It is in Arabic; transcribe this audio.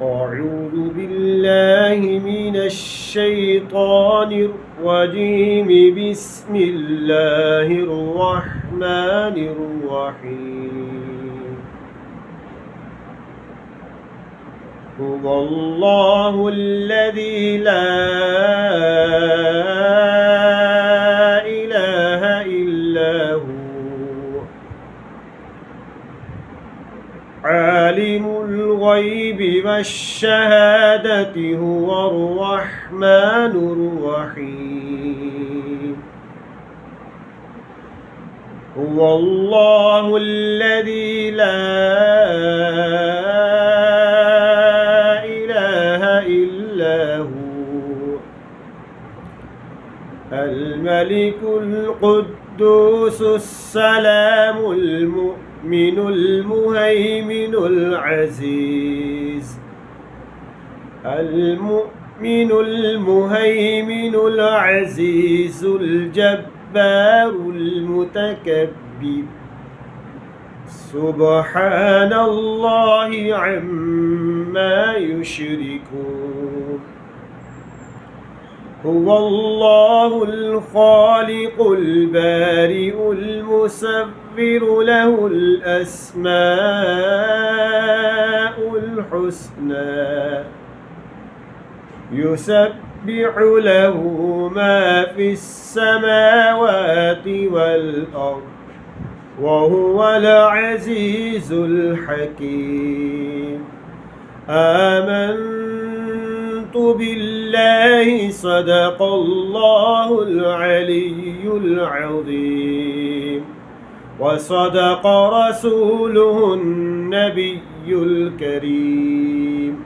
أعوذ بالله من الشيطان الرجيم. بسم الله الرحمن الرحيم. هو الله الذي لا إله إلا هو عالم الغيب والشهادة هو الرحمن الرحيم. هو الله الذي لا إله إلا هو الملك القدوس السلام المؤمن المهيمن العزيز المؤمن المهيمن العزيز الجبار المتكبر. سبحان الله عما يشركون. هو الله الخالق البارئ المصور له الأسماء الحسنى يسبح له ما في السماوات والأرض وهو العزيز الحكيم. آمنت بالله صدق الله العلي العظيم وصدق رسوله النبي الكريم.